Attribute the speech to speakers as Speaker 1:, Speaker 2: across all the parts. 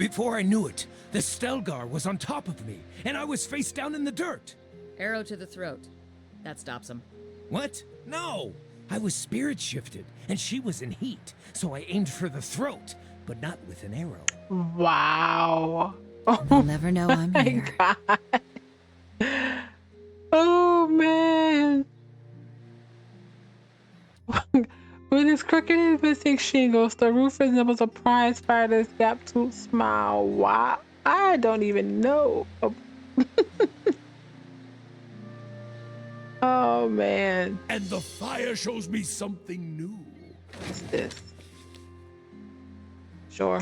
Speaker 1: Before I knew it, the Stelgar was on top of me, and I was face down in the dirt.
Speaker 2: Arrow to the throat. That stops him.
Speaker 1: What? No! I was spirit shifted, and she was in heat, so I aimed for the throat, but not with an arrow.
Speaker 3: Wow.
Speaker 2: They'll never know I'm
Speaker 3: My
Speaker 2: here.
Speaker 3: God. Oh man. With his crooked and missing shingles, the roof resembles a prize fighter's gap-toothed smile. Wow. I don't even know. Oh man.
Speaker 1: And the fire shows me something new.
Speaker 3: What's this? Sure.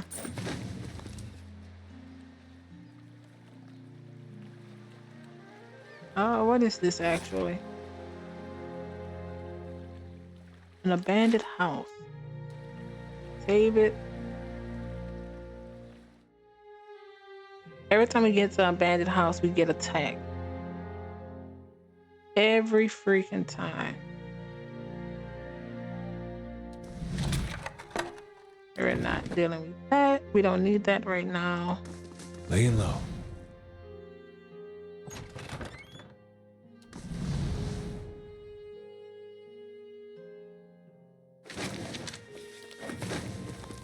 Speaker 3: Oh, what is this actually? An abandoned house. Save it. Every time we get to an abandoned house, we get attacked. Every freaking time. We're not dealing with that. We don't need that right now.
Speaker 1: Laying low.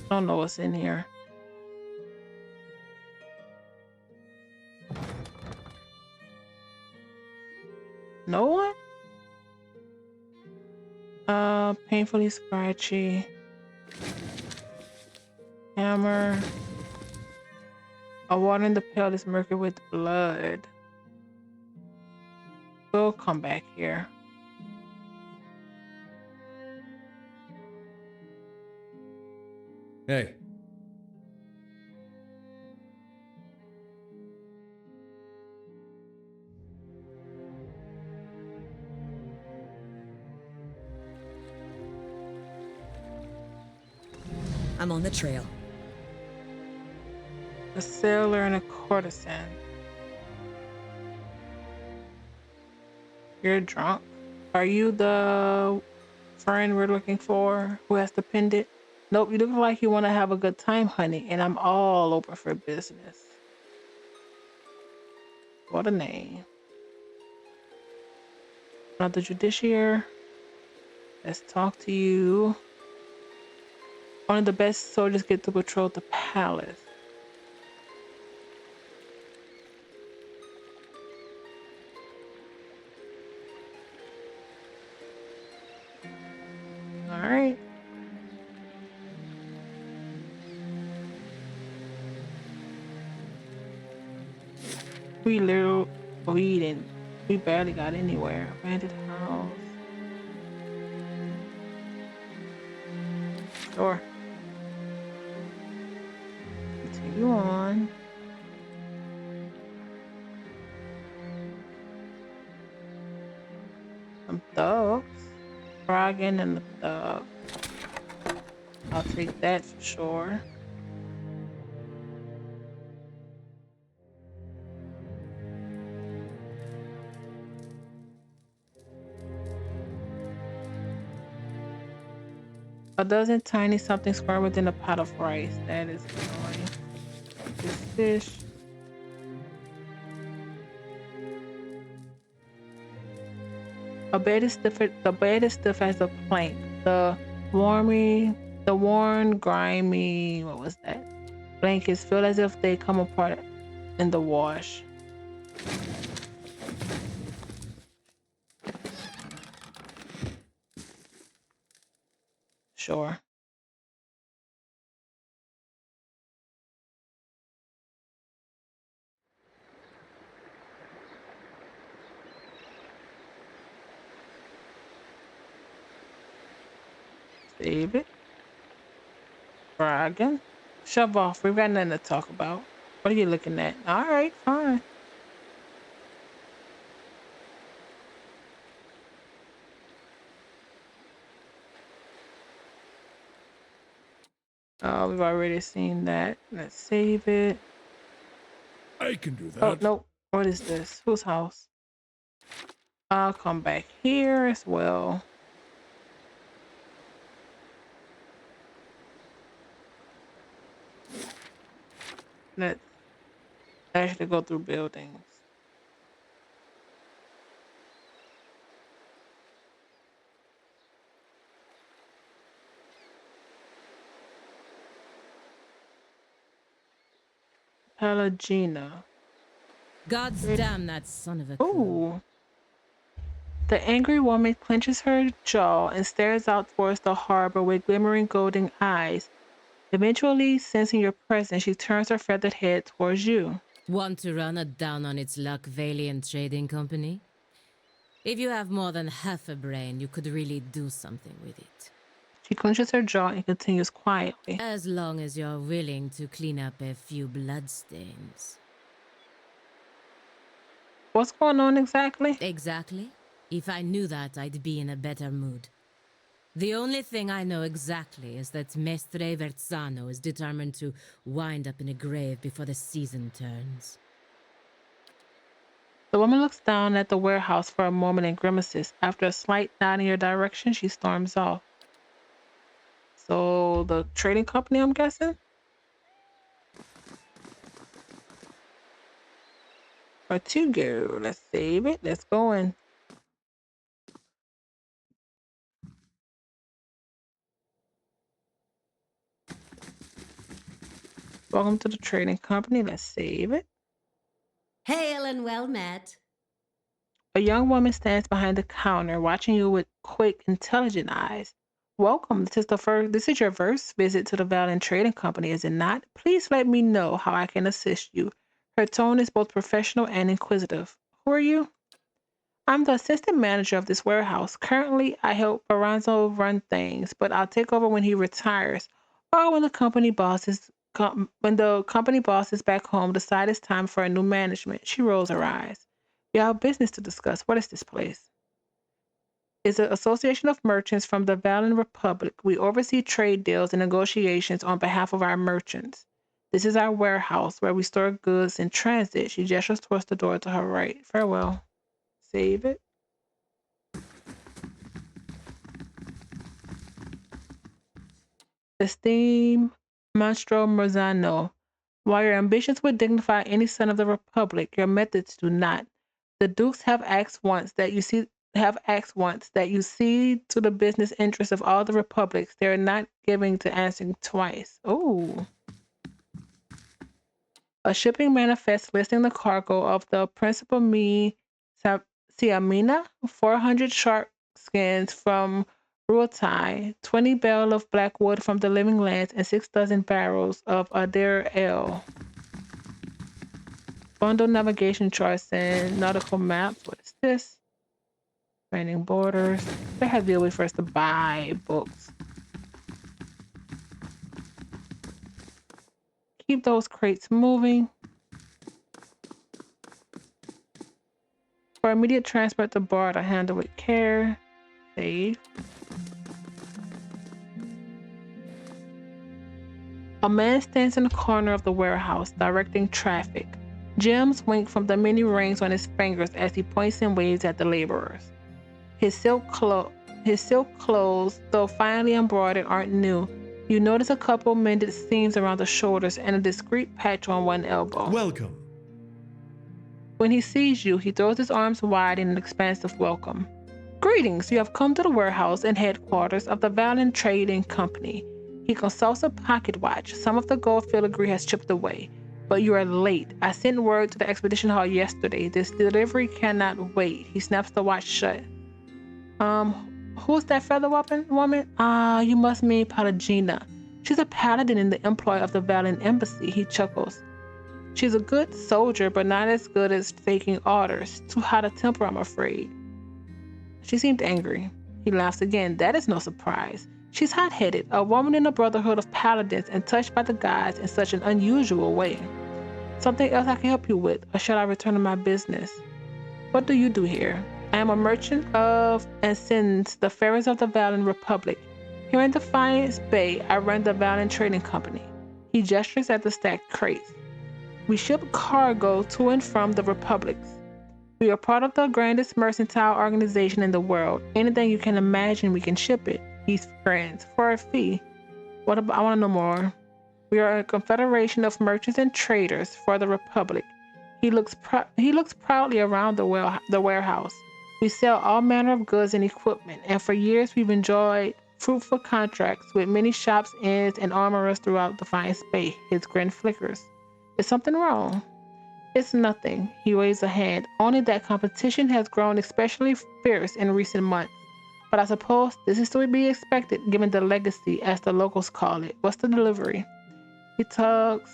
Speaker 3: I don't know what's in here. No one? Painfully scratchy. Hammer. A water in the pail is murky with blood. We'll come back here.
Speaker 1: Hey.
Speaker 2: I'm on the trail.
Speaker 3: A sailor and a courtesan. You're drunk. Are you the friend we're looking for who has the pendant? Nope, you look like you want to have a good time, honey, and I'm all open for business. What a name. Another justiciar. Let's talk to you. One of the best soldiers get to patrol the palace. All right. We barely got anywhere. Abandoned house. Sure. Continue on. Some thugs. Frogging and the thug. I'll take that for sure. A dozen tiny something square within a pot of rice. That is annoying. This fish. The bed is stiff as a plank. The worn, grimy, what was that? Blankets feel as if they come apart in the wash. Sure. Save it. Dragon. Shove off. We've got nothing to talk about. What are you looking at? All right, fine. Oh, we've already seen that. Let's save it.
Speaker 1: I can do that.
Speaker 3: Oh, nope. What is this? Whose house? I'll come back here as well. Let's actually go through buildings. Pelagina.
Speaker 2: God's damn that son of a clue.
Speaker 3: Ooh. The angry woman clenches her jaw and stares out towards the harbor with glimmering golden eyes. Eventually, sensing your presence, she turns her feathered head towards you.
Speaker 2: Want to run it down on its luck Valiant Trading Company? If you have more than half a brain, you could really do something with it.
Speaker 3: She clenches her jaw and continues quietly.
Speaker 2: As long as you're willing to clean up a few bloodstains.
Speaker 3: What's going on exactly?
Speaker 2: Exactly. If I knew that, I'd be in a better mood. The only thing I know exactly is that Mestre Verzano is determined to wind up in a grave before the season turns.
Speaker 3: The woman looks down at the warehouse for a moment and grimaces. After a slight nod in your direction, she storms off. So, the trading company, I'm guessing? Or to go. Let's save it. Let's go in. Welcome to the trading company. Let's save it.
Speaker 4: Hail and well met.
Speaker 3: A young woman stands behind the counter, watching you with quick, intelligent eyes. Welcome. This is your first visit to the Valiant Trading Company, is it not? Please let me know how I can assist you. Her tone is both professional and inquisitive. Who are you? I'm the assistant manager of this warehouse. Currently, I help Baranzo run things, but I'll take over when he retires, or when when the company bosses back home decide it's time for a new management. She rolls her eyes. We have business to discuss. What is this place? It's an association of merchants from the Valiant Republic. We oversee trade deals and negotiations on behalf of our merchants. This is our warehouse where we store goods in transit. She gestures towards the door to her right. Farewell. Save it. Esteem Monstro Marzano. While your ambitions would dignify any son of the Republic, your methods do not. The Dukes have asked once that you see to the business interests of all the republics. They are not giving to answering twice. Oh. A shipping manifest listing the cargo of the Principal Me Siamina, 400 shark skins from Ruatai, 20 bale of black wood from the Living Lands, and 6 dozen barrels of Adair Ale. Bundle navigation charts and nautical maps. What is this? Training borders. There has to be a way for us to buy books. Keep those crates moving. For immediate transport to bar to handle with care. Save. A man stands in the corner of the warehouse, directing traffic. Gems wink from the many rings on his fingers as he points and waves at the laborers. His silk clothes, though finely embroidered, aren't new. You notice a couple mended seams around the shoulders and a discreet patch on one elbow.
Speaker 5: Welcome.
Speaker 3: When he sees you, he throws his arms wide in an expansive welcome. Greetings, you have come to the warehouse and headquarters of the Valiant Trading Company. He consults a pocket watch. Some of the gold filigree has chipped away, but you are late. I sent word to the expedition hall yesterday. This delivery cannot wait. He snaps the watch shut. Who's that feather woman? You must mean Palagina. She's a paladin in the employ of the Valiant Embassy. He chuckles. She's a good soldier, but not as good as taking orders. Too hot a temper, I'm afraid. She seemed angry. He laughs again. That is no surprise. She's hot-headed, a woman in the brotherhood of paladins and touched by the gods in such an unusual way. Something else I can help you with, or shall I return to my business? What do you do here? I am a merchant of and since the fairest of the Valiant Republic. Here in Defiance Bay, I run the Valiant Trading Company. He gestures at the stacked crates. We ship cargo to and from the republics. We are part of the grandest mercantile organization in the world. Anything you can imagine, we can ship it. He's friends for a fee. I want to know more. We are a confederation of merchants and traders for the Republic. He looks proudly around the warehouse. We sell all manner of goods and equipment, and for years we've enjoyed fruitful contracts with many shops, inns, and armorers throughout the fine space. His grin flickers. Is something wrong? It's nothing. He waves a hand. Only that competition has grown especially fierce in recent months. But I suppose this is to be expected given the legacy, as the locals call it. What's the delivery? He tugs.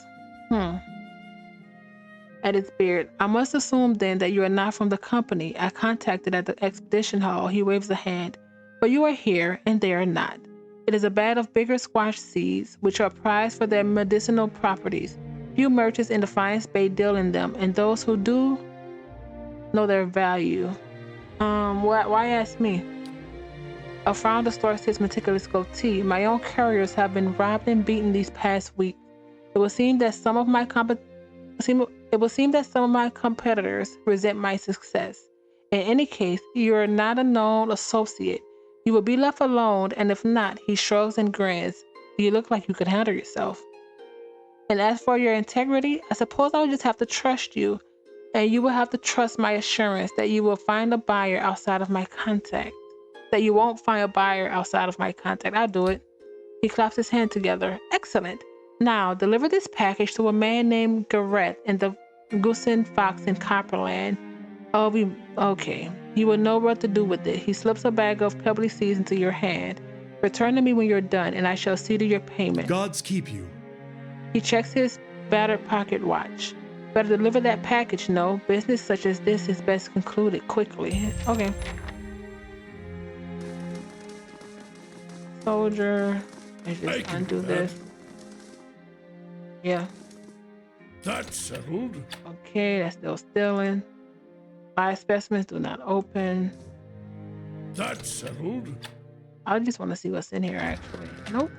Speaker 3: At his beard. I must assume then that you are not from the company I contacted at the expedition hall. He waves a hand. But you are here, and they are not. It is a bag of bigger squash seeds, which are prized for their medicinal properties. Few merchants in the Defiance Bay deal in them, and those who do know their value. Why ask me? A frown distorts his meticulous goatee. My own couriers have been robbed and beaten these past weeks. It would seem that some of my competitors resent my success. In any case, you are not a known associate. You will be left alone, and if not, he shrugs and grins. You look like you could handle yourself. And as for your integrity, I suppose I'll just have to trust you, and you will have to trust my assurance that you will find a buyer outside of my contact. That you won't find a buyer outside of my contact. I'll do it. He claps his hands together. Excellent. Now, deliver this package to a man named Gareth in the Goosen Fox in Copperland. Okay. You will know what to do with it. He slips a bag of pebbly seeds into your hand. Return to me when you're done, and I shall see to your payment.
Speaker 5: Gods keep you.
Speaker 3: He checks his battered pocket watch. Better deliver that package, no? Business such as this is best concluded quickly. Okay. Soldier. I just undo this. Yeah.
Speaker 5: That's settled.
Speaker 3: Okay, that's still stealing. 5 specimens do not open.
Speaker 5: That's settled.
Speaker 3: I just want to see what's in here, actually. Nope.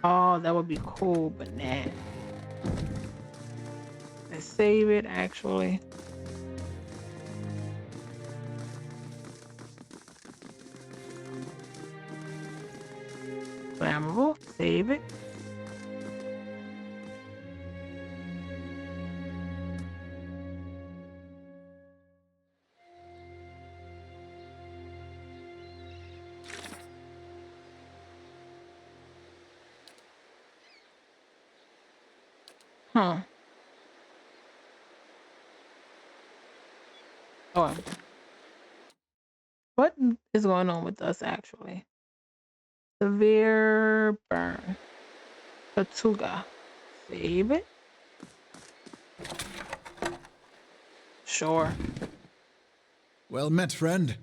Speaker 3: Oh, that would be cool, but nah. Let's save it, actually. Flammable. Save it. Huh. Oh. What is going on with us, actually? Severe burn. Tortuga. Save it. Sure.
Speaker 5: Well met, friend.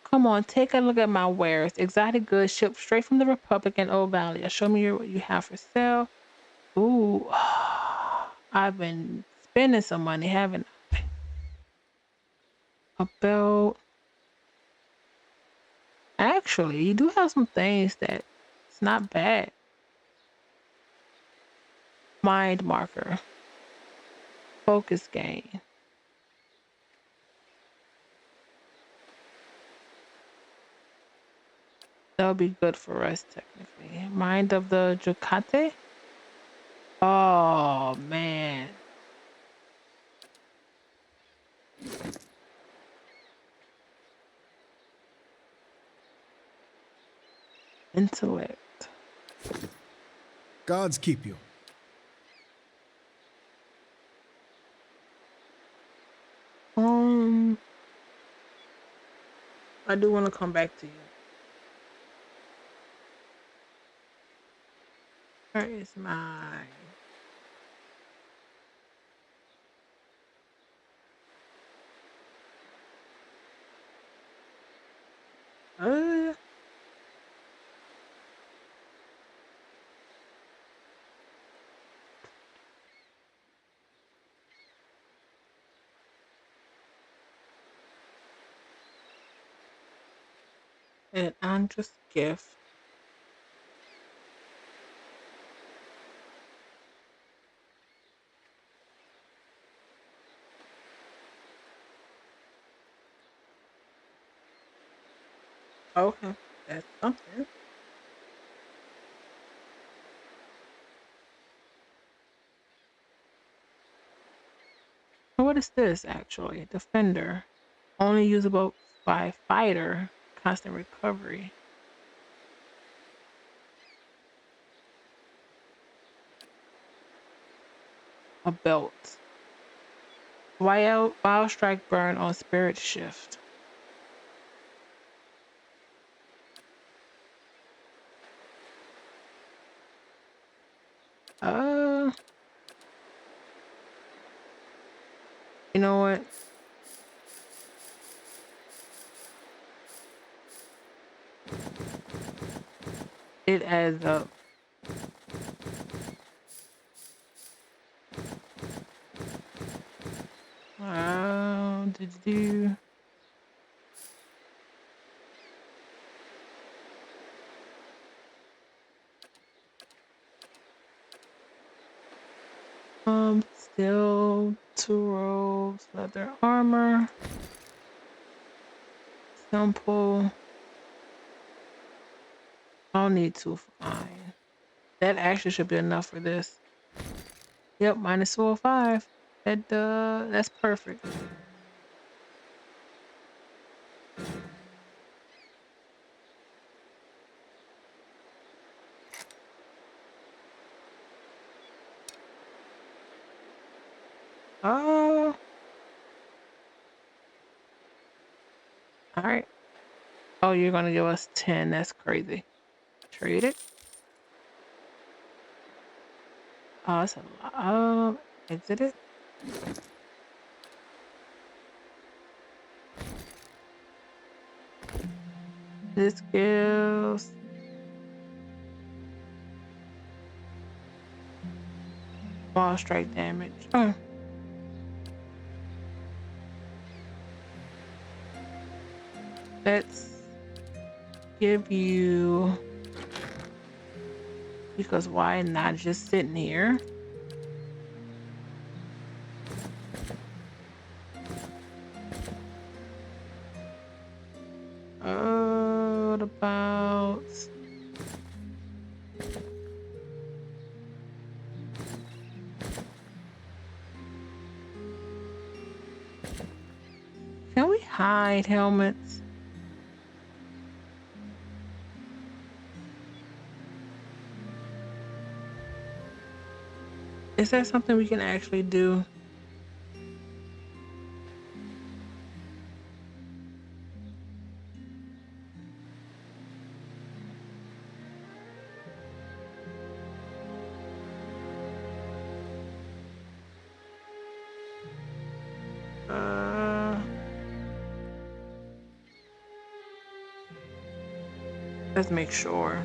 Speaker 3: Come on, take a look at my wares. Exotic goods shipped straight from the Republic and Old Valley. Show me what you have for sale. Ooh. I've been spending some money, haven't I? A belt. Actually, you do have some things that it's not bad. Mind marker. Focus gain. That would be good for us, technically. Mind of the Jokate? Oh, man. Intellect.
Speaker 5: Gods keep you.
Speaker 3: I do want to come back to you. Where is my... an Andrus gift. Okay, that's something. What is this actually? Defender. Only usable by fighter. Constant recovery. A belt. Wild strike burn on spirit shift. Uh, you know what? It adds up. Did you? Still 2 robes, leather armor, simple. I'll need 2 fine. That actually should be enough for this. Yep, minus 205. That's perfect. Oh, all right. Oh, you're gonna give us 10. That's crazy. Trade it. Oh, that's a lot. Exit it. This gives small strike damage. Oh. Let's give you, because why not just sitting here? What about can we hide helmets? Is that something we can actually do? Let's make sure.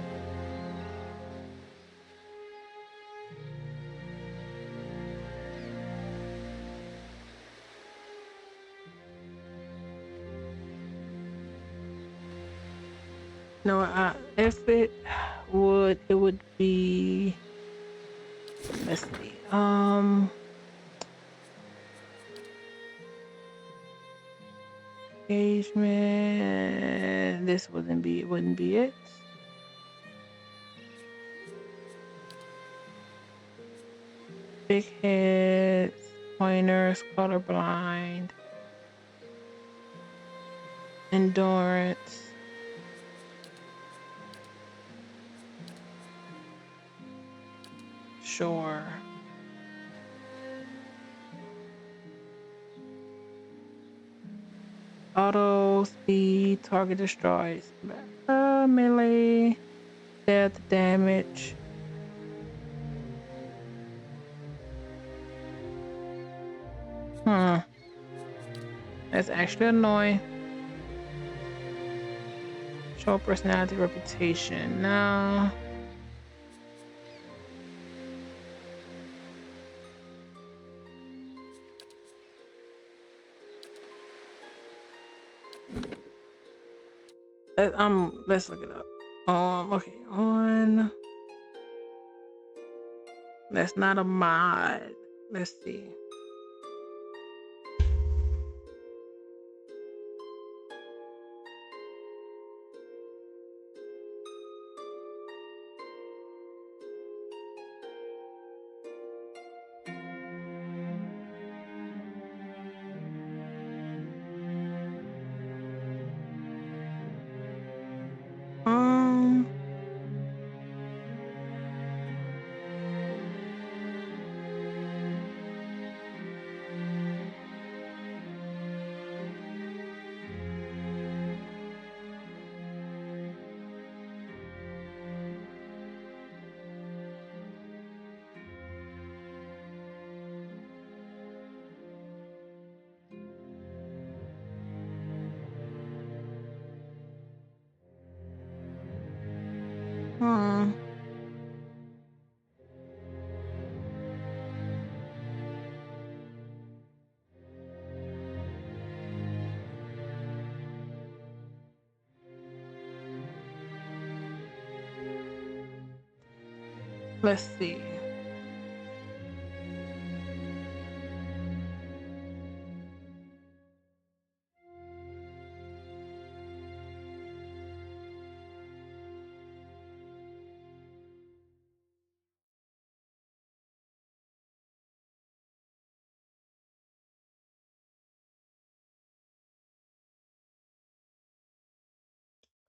Speaker 3: No, if it would be, let's see. Engagement. This wouldn't be it. Big heads, pointers, colorblind, endurance. Sure. Auto speed, target destroys. Melee, death damage. That's actually annoying. Show personality, reputation. No. Let's look it up. Okay, on. That's not a mod. Let's see. Let's see.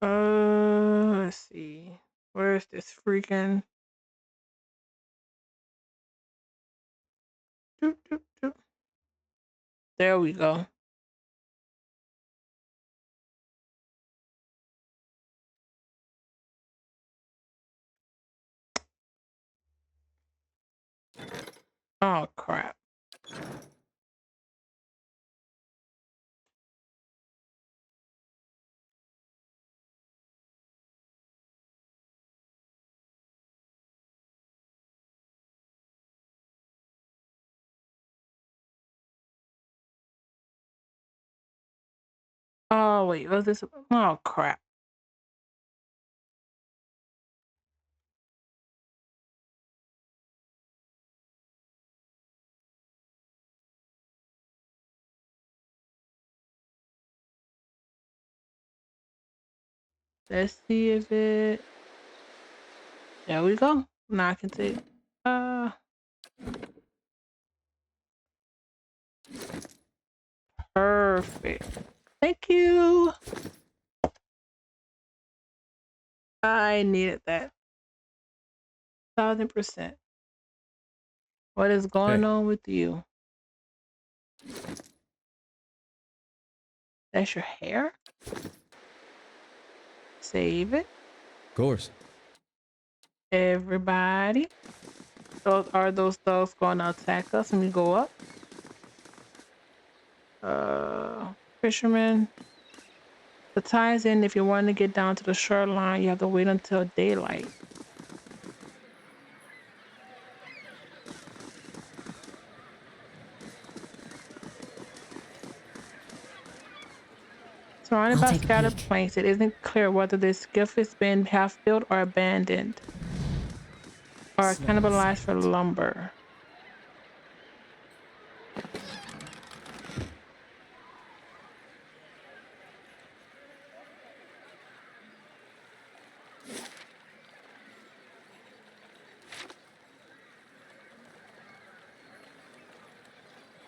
Speaker 3: Let's see. Where's this freaking? Doop, doop, doop. There we go. Oh crap. Oh wait, was this? Oh crap. Let's see if it. There we go. Now I can take. Perfect. Thank you. I needed that. 1000%. What is going on with you? That's your hair? Save it.
Speaker 1: Of course.
Speaker 3: Everybody. Those dogs going to attack us when we go up? Fisherman. The ties in, if you want to get down to the shoreline, you have to wait until daylight. Surrounded by scattered planks, it isn't clear whether this skiff has been half-built or abandoned or cannibalized for lumber.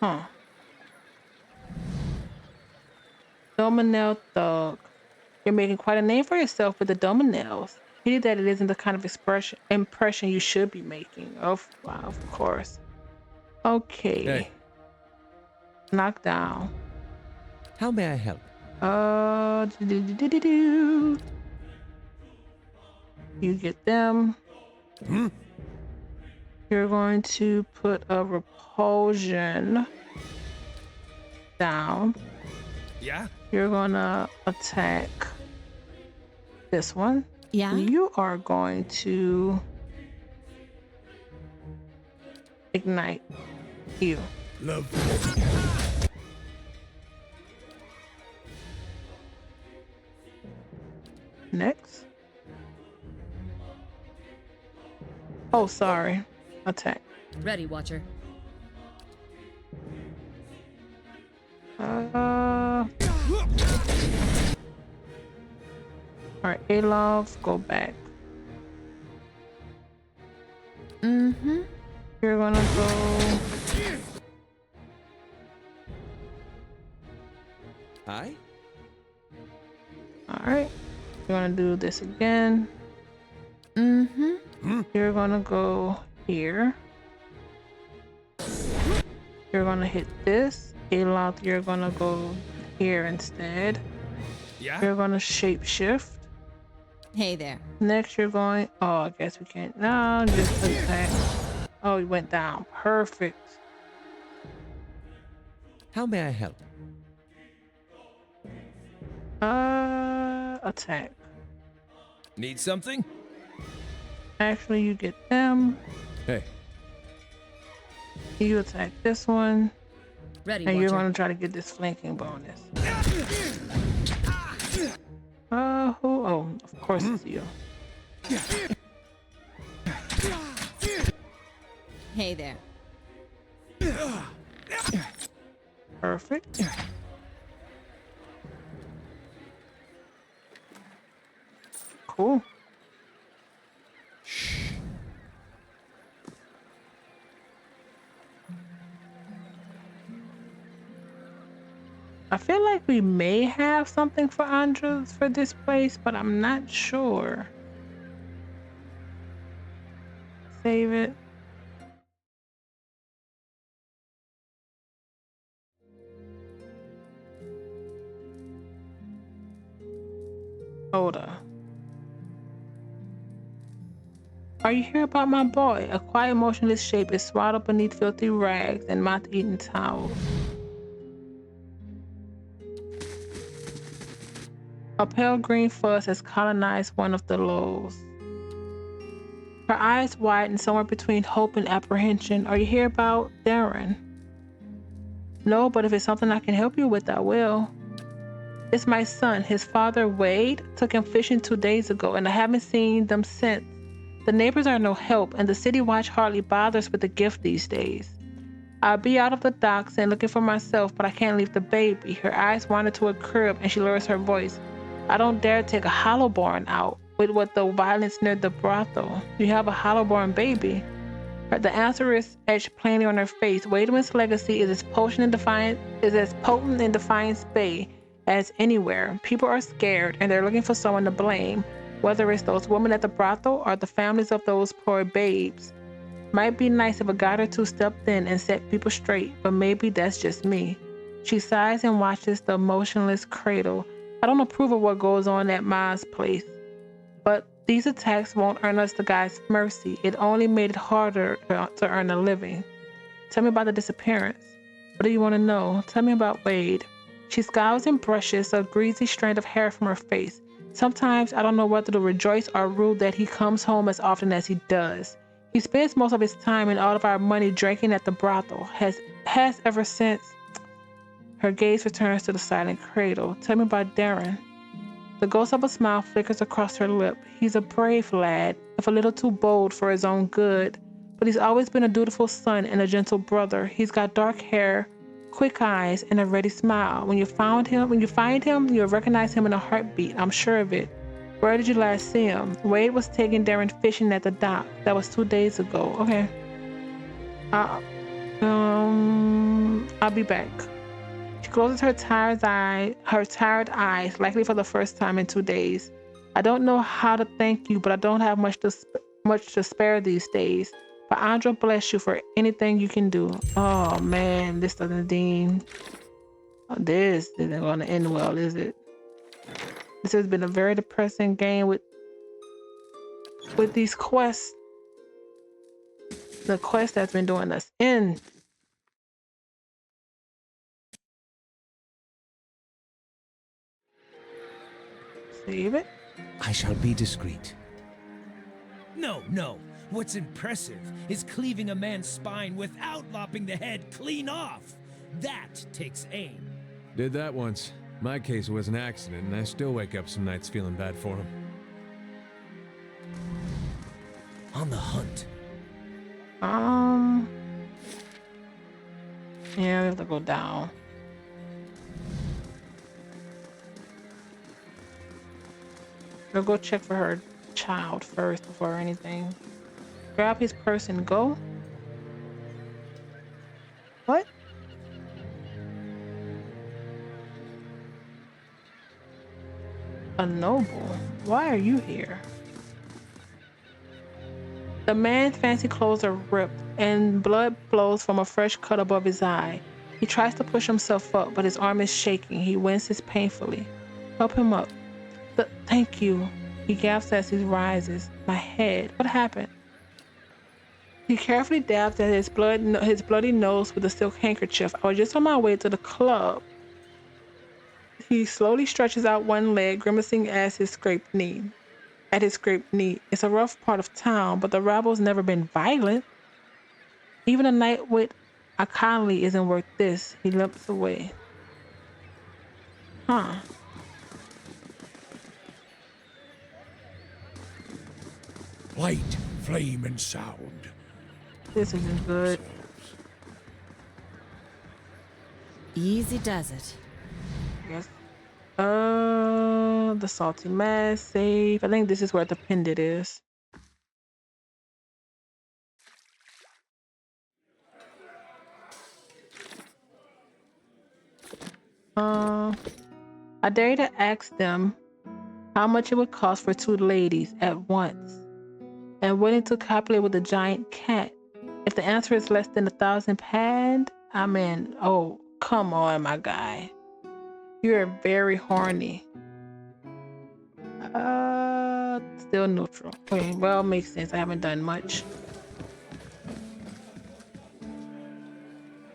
Speaker 3: Huh. Dominell thug. You're making quite a name for yourself with the Dominells. Pity that it isn't the kind of impression you should be making. Of course. Okay.
Speaker 1: Hey.
Speaker 3: Knock down.
Speaker 1: How may I help?
Speaker 3: You get them.
Speaker 1: Hmm?
Speaker 3: You're going to put a repulsion down.
Speaker 1: Yeah?
Speaker 3: You're gonna attack this one.
Speaker 2: Yeah?
Speaker 3: You are going to ignite you.
Speaker 5: Love.
Speaker 3: Next. Oh, sorry. Attack.
Speaker 2: Ready, Watcher.
Speaker 3: Alright, Alov, go back.
Speaker 2: Mm-hmm.
Speaker 3: You're gonna go.
Speaker 1: Hi?
Speaker 3: Alright. You're gonna do this again.
Speaker 2: Mm-hmm.
Speaker 3: You're gonna go here. You're gonna hit this. Alov, you're gonna go here instead.
Speaker 1: Yeah?
Speaker 3: You're gonna shapeshift.
Speaker 2: Hey there.
Speaker 3: Next, you're going. Oh, I guess we can't. No, just attack. Oh, he went down. Perfect.
Speaker 1: How may I help?
Speaker 3: Attack.
Speaker 1: Need something?
Speaker 3: Actually, you get them.
Speaker 1: Hey.
Speaker 3: You attack this one.
Speaker 2: Ready,
Speaker 3: And you're
Speaker 2: Watcher.
Speaker 3: gonna try to get this flanking bonus. Who? Oh, of course it's you.
Speaker 6: Hey there.
Speaker 3: Perfect. Cool. I feel like we may have something for Andres for this place, but I'm not sure. Save it. Hold up. Are you here about my boy? A quiet, motionless shape is swaddled beneath filthy rags and moth-eaten towels. A pale green fuzz has colonized one of the lobes. Her eyes widen somewhere between hope and apprehension. Are you here about Darren? No, but if it's something I can help you with, I will. It's my son. His father, Wade, took him fishing 2 days ago, and I haven't seen them since. The neighbors are no help, and the city watch hardly bothers with the gift these days. I'll be out of the docks and looking for myself, but I can't leave the baby. Her eyes wander to a crib, and she lowers her voice. I don't dare take a hollowborn out with what the violence near the brothel. You have a hollowborn baby? The answer is etched plainly on her face. Wademan's legacy is as potent in Defiance Bay as anywhere. People are scared, and they're looking for someone to blame. Whether it's those women at the brothel or the families of those poor babes. Might be nice if a guide or two stepped in and set people straight, but maybe that's just me. She sighs and watches the motionless cradle. I don't approve of what goes on at Ma's place, but these attacks won't earn us the guy's mercy. It only made it harder to earn a living. Tell me about the disappearance. What do you want to know? Tell me about Wade. She scowls and brushes a greasy strand of hair from her face. Sometimes I don't know whether to rejoice or rue that he comes home as often as he does. He spends most of his time and all of our money drinking at the brothel. Has ever since. Her gaze returns to the silent cradle. Tell me about Darren. The ghost of a smile flickers across her lip. He's a brave lad, if a little too bold for his own good, but he's always been a dutiful son and a gentle brother. He's got dark hair, quick eyes, and a ready smile. When you find him, you'll recognize him in a heartbeat. I'm sure of it. Where did you last see him? Wade was taking Darren fishing at the dock. That was 2 days ago. Okay. I'll be back. She closes her tired eyes, likely for the first time in 2 days. I don't know how to thank you, but I don't have much to spare these days. But Andra bless you for anything you can do. Oh man, this isn't going to end well, is it? This has been a very depressing game with these quests. The quest that's been doing us in. Save it.
Speaker 1: I shall be discreet. No. What's impressive is cleaving a man's spine without lopping the head clean off. That takes aim.
Speaker 7: Did that once. My case was an accident, and I still wake up some nights feeling bad for him.
Speaker 1: On the hunt.
Speaker 3: Yeah, we have to go down. We'll go check for her child first before anything. Grab his purse and go. What? A noble? Why are you here? The man's fancy clothes are ripped and blood flows from a fresh cut above his eye. He tries to push himself up, but his arm is shaking. He winces painfully. Help him up. Thank you. He gasps as he rises. My head. What happened? He carefully dabs at his bloody nose with a silk handkerchief. I was just on my way to the club. He slowly stretches out one leg, grimacing at his scraped knee. It's a rough part of town, but the rabble's never been violent. Even a night with a Conley isn't worth this. He limps away. Huh.
Speaker 5: Light, flame, and sound.
Speaker 3: This isn't good.
Speaker 2: Easy does it.
Speaker 3: Yes. The salty mass save. I think this is where the pendant is. I dare you to ask them how much it would cost for 2 ladies at once, and willing to copulate with a giant cat. If the answer is less than 1,000 pad, I'm in. Oh, come on, my guy. You're very horny. Still neutral. Okay, well, makes sense. I haven't done much.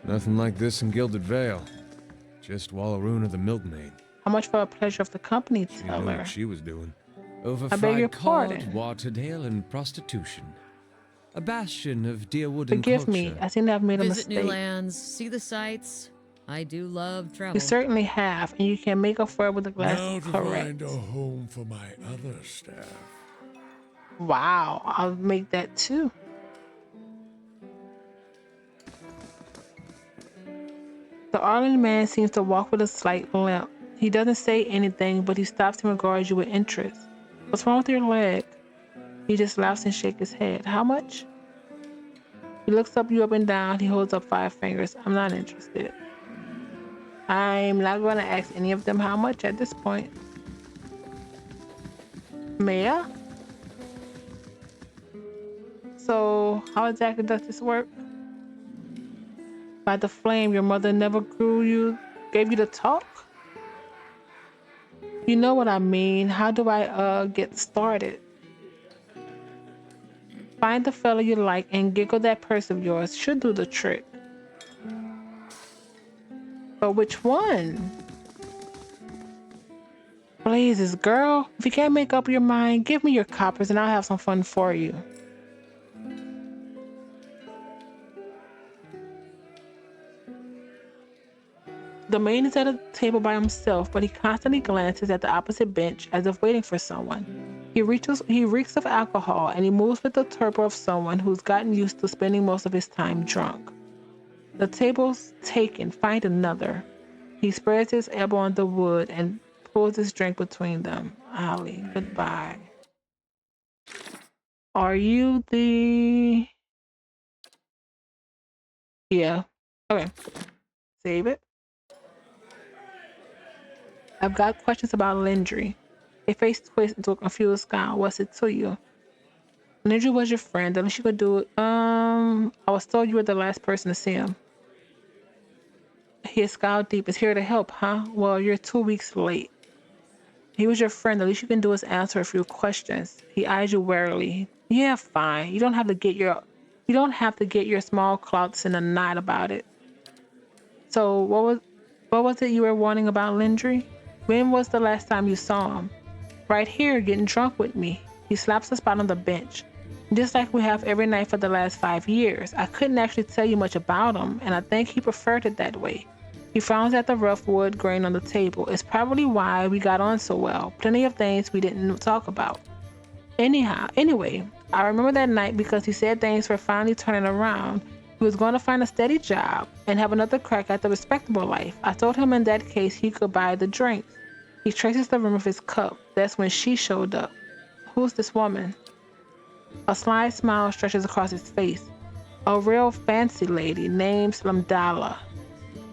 Speaker 7: Nothing like this in Gilded Vale. Just Wallaroon of the Milkmaid.
Speaker 3: How much for a pleasure of the company,
Speaker 7: She knew
Speaker 3: teller?
Speaker 7: what she was doing.
Speaker 3: I beg your
Speaker 7: Overfried cod,
Speaker 3: pardon.
Speaker 7: watered ale, and prostitution. A bastion of Deerwood
Speaker 3: Forgive
Speaker 7: culture.
Speaker 3: me. I seem to have made a
Speaker 6: Visit
Speaker 3: mistake.
Speaker 6: new lands, see the sights. I do love travel.
Speaker 3: You certainly have, and you can make up for it with a glass
Speaker 5: Now
Speaker 3: of
Speaker 5: to
Speaker 3: correct.
Speaker 5: find a home for my other staff.
Speaker 3: Wow, I'll make that too. The Arlen man seems to walk with a slight limp. He doesn't say anything, but he stops and regards you with interest. What's wrong with your leg? He just laughs and shakes his head. How much? He looks you up and down. He holds up 5 fingers. I'm not interested. I'm not going to ask any of them how much at this point. Maya? So, how exactly does this work? By the flame, your mother never gave you the talk? You know what I mean. How do I get started? Find the fella you like and giggle that purse of yours. Should do the trick. But which one? Blazes, girl. If you can't make up your mind, give me your coppers and I'll have some fun for you. The man is at a table by himself, but he constantly glances at the opposite bench as if waiting for someone. He reeks of alcohol, and he moves with the torpor of someone who's gotten used to spending most of his time drunk. The table's taken. Find another. He spreads his elbow on the wood and pulls his drink between them. Ollie, goodbye. Are you the... Yeah. Okay. Save it. I've got questions about Lindry. His face twists into a confused scowl. What's it to you? Lindry was your friend. The least you could do it. I was told you were the last person to see him. He scowled deep. Is here to help, huh? Well, you're 2 weeks late. He was your friend. The least you can do is answer a few questions. He eyes you warily. Yeah, fine. You don't have to get your small clouts in a knot about it. So what was it you were wanting about Lindry? When was the last time you saw him? Right here, getting drunk with me. He slaps a spot on the bench. Just like we have every night for the last 5 years. I couldn't actually tell you much about him, and I think he preferred it that way. He frowns at the rough wood grain on the table. It's probably why we got on so well. Plenty of things we didn't talk about. Anyway, I remember that night because he said things were finally turning around. He was going to find a steady job and have another crack at the respectable life. I told him in that case he could buy the drinks. He traces the rim of his cup. That's when she showed up. Who's this woman? A sly smile stretches across his face. A real fancy lady named Lamdala.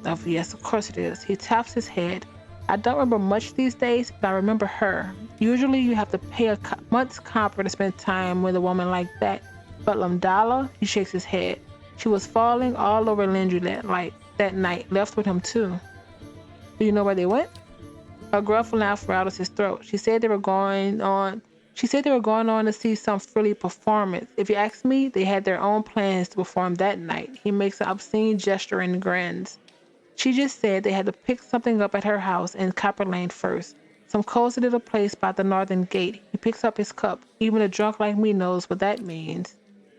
Speaker 3: Oh, yes, of course it is. He taps his head. I don't remember much these days, but I remember her. Usually you have to pay a month's copper to spend time with a woman like that. But Lamdala, he shakes his head. She was falling all over Lindry that night, left with him too. Do you know where they went? A gruff laugh rattles his throat. She said they were going on to see some frilly performance. If you ask me, they had their own plans to perform that night. He makes an obscene gesture and grins. She just said they had to pick something up at her house in Copper Lane first. Some cozy little place by the northern gate. He picks up his cup. Even a drunk like me knows what that means.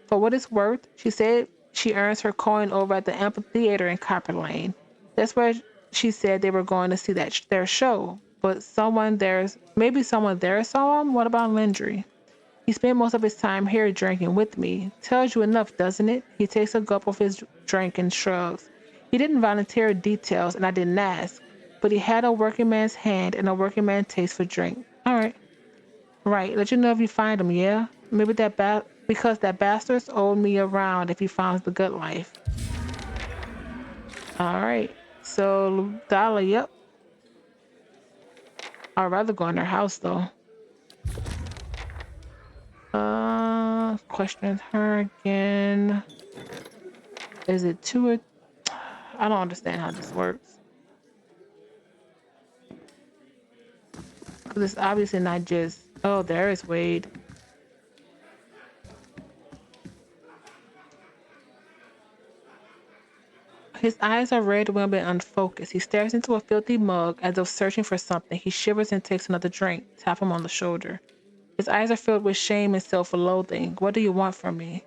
Speaker 3: For what it's worth, she said she earns her coin over at the amphitheater in Copper Lane. That's where she said they were going to see their show. But maybe someone there saw him? What about Lindry? He spent most of his time here drinking with me. Tells you enough, doesn't it? He takes a gulp of his drink and shrugs. He didn't volunteer details, and I didn't ask. But he had a working man's hand and a working man's taste for drink. All right. Right. Let you know if you find him, yeah? Maybe because that bastard's owed me around if he finds the good life. All right. So, Dollar, yep. I'd rather go in their house, though. Question her again. Is it two or... I don't understand how this works. Because it's obviously not just... Oh, there is Wade. His eyes are red, wimp, and unfocused. He stares into a filthy mug as though searching for something. He shivers and takes another drink. Tap him on the shoulder. His eyes are filled with shame and self-loathing. What do you want from me?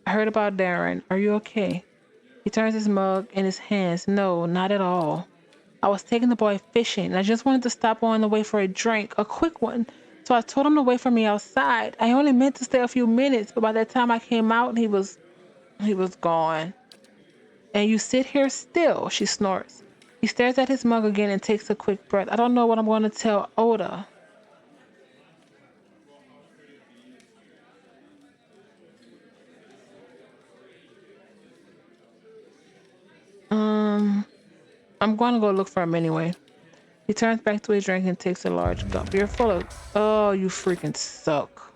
Speaker 3: I heard about Darren. Are you okay? He turns his mug in his hands. No, not at all. I was taking the boy fishing, and I just wanted to stop on the way for a drink, a quick one. So I told him to wait for me outside. I only meant to stay a few minutes, but by the time I came out, he was gone. And you sit here still, she snorts. He stares at his mug again and takes a quick breath. I don't know what I'm going to tell Oda. I'm going to go look for him anyway. He turns back to his drink and takes a large gulp. You're full of... Oh, you freaking suck.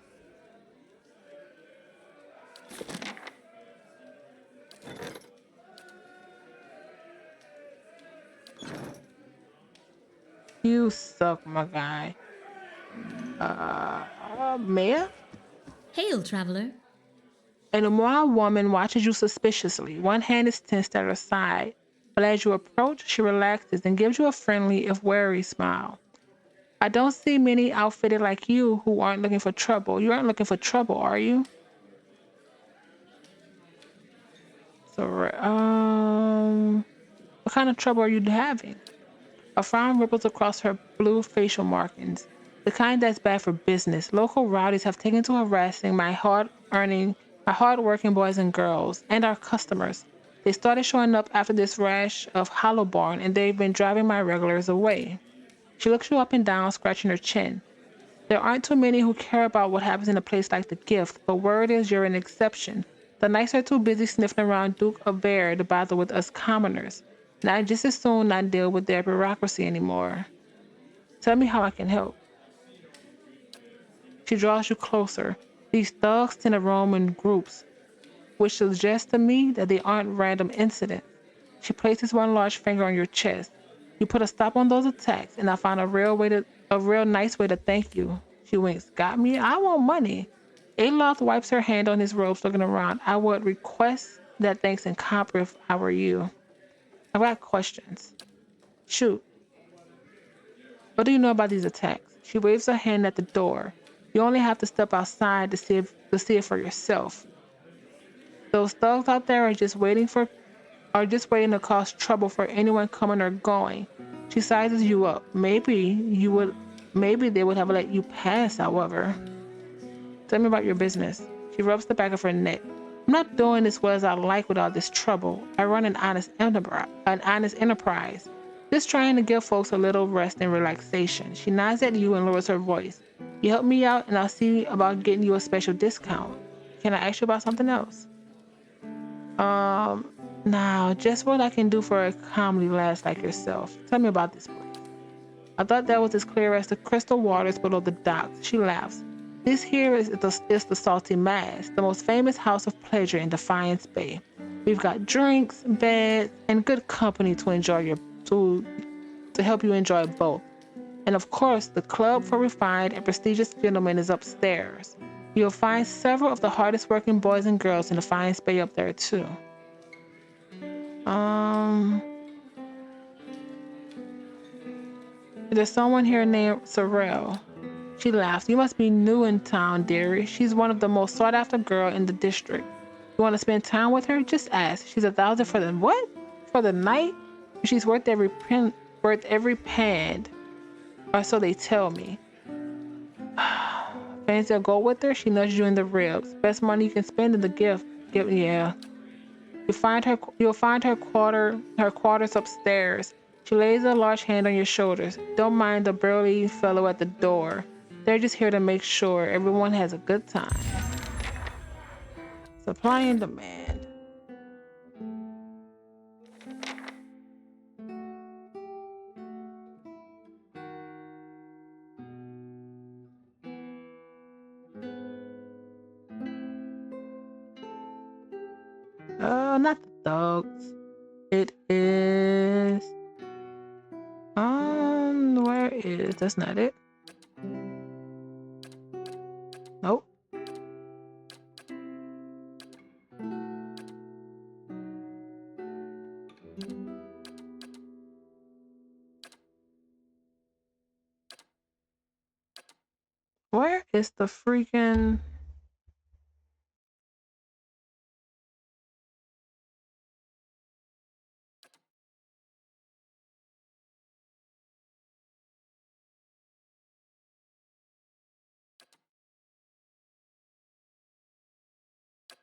Speaker 3: You suck, my guy. Maya?
Speaker 4: Hail, traveler.
Speaker 3: An Amoa woman watches you suspiciously. One hand is tensed at her side. But as you approach, she relaxes and gives you a friendly, if wary, smile. I don't see many outfitted like you who aren't looking for trouble. You aren't looking for trouble, are you? So, what kind of trouble are you having? A frown ripples across her blue facial markings. The kind that's bad for business. Local rowdies have taken to harassing my hard-working boys and girls, and our customers. They started showing up after this rash of Hollowborn, and they've been driving my regulars away. She looks you up and down, scratching her chin. There aren't too many who care about what happens in a place like the Gift, but word is you're an exception. The knights are too busy sniffing around Duke of Bear to bother with us commoners, and I'd just as soon not deal with their bureaucracy anymore. Tell me how I can help. She draws you closer. These thugs tend to roam in groups, which suggests to me that they aren't random incidents. She places one large finger on your chest. You put a stop on those attacks, and I found a real nice way to thank you. She winks. Got me? I want money. Aloth wipes her hand on his robes, looking around. I would request that thanks in copper if I were you. I've got questions. Shoot. What do you know about these attacks? She waves her hand at the door. You only have to step outside to see it for yourself. Those thugs out there are just waiting to cause trouble for anyone coming or going. She sizes you up. Maybe they would have let you pass, however. Tell me about your business. She rubs the back of her neck. I'm not doing as well as I like with all this trouble. I run an honest enterprise. Just trying to give folks a little rest and relaxation. She nods at you and lowers her voice. You help me out and I'll see about getting you a special discount. Can I ask you about something else? Now, just what I can do for a comedy lass like yourself. Tell me about this place. I thought that was as clear as the crystal waters below the docks. She laughs. This here is the Salty Mass, the most famous house of pleasure in Defiance Bay. We've got drinks, beds, and good company to help you enjoy both. And of course, the club for refined and prestigious gentlemen is upstairs. You'll find several of the hardest working boys and girls in Defiance Bay up there too. There's someone here named Sorrel. She laughs. You must be new in town, dearie. She's one of the most sought after girl in the district. You want to spend time with her? Just ask. She's 1,000 for the what? For the night? She's worth every pound, or so they tell me. Fancy a go with her? She nudges you in the ribs. Best money you can spend in the gift. Yeah. You'll find her quarters upstairs. She lays a large hand on your shoulders. Don't mind the burly fellow at the door. They're just here to make sure everyone has a good time. Supply and demand. Not the dogs. It is where is that's not it. Nope. Where is the freaking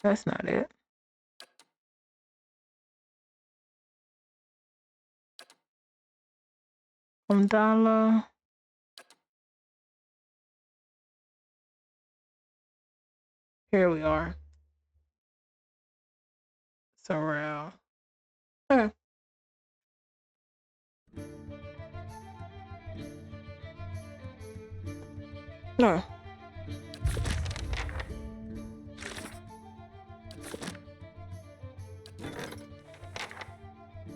Speaker 3: that's not it. Umdala. Here we are. Sorrel. Okay. No.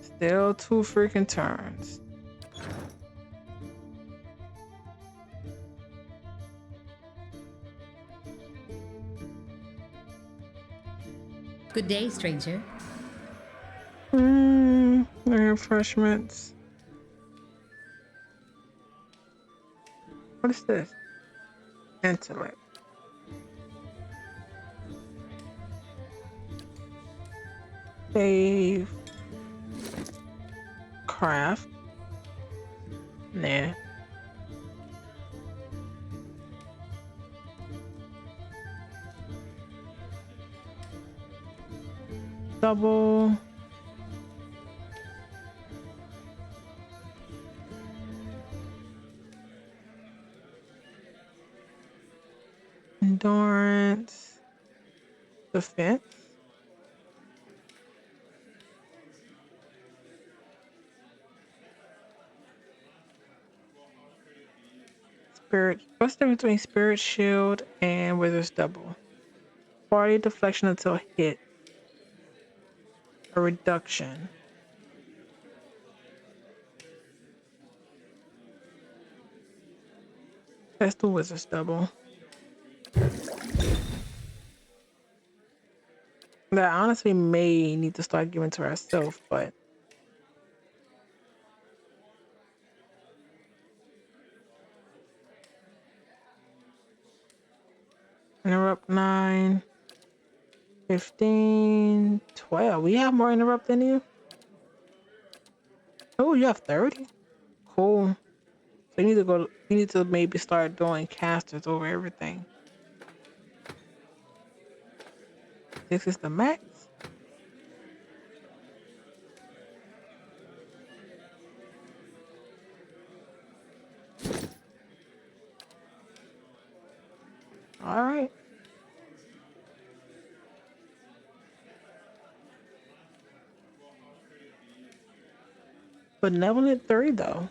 Speaker 3: Still 2 freaking turns.
Speaker 4: Good day, stranger.
Speaker 3: Refreshments. What is this? Intellect. Save. Craft. Nah. Double. Endurance. Defense. Spirit. What's the difference between Spirit Shield and Wizard's Double? Party deflection until hit. A reduction. That's the Wizard's Double. That honestly may need to start giving to herself, but interrupt 9, 15, 12. We have more interrupt than you? Oh, you have 30? Cool. So you need to maybe start doing casters over everything. 6 is the max. All right. Benevolent 3 though.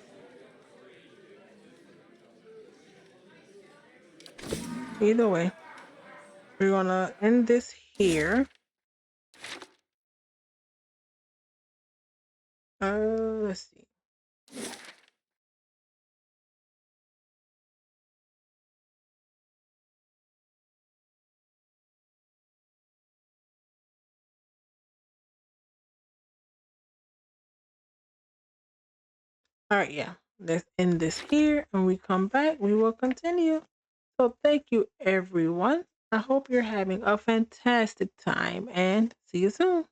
Speaker 3: Either way, we're gonna end this here. Let's see. All right, yeah. Let's end this here, and we come back. We will continue. So thank you, everyone. I hope you're having a fantastic time, and see you soon.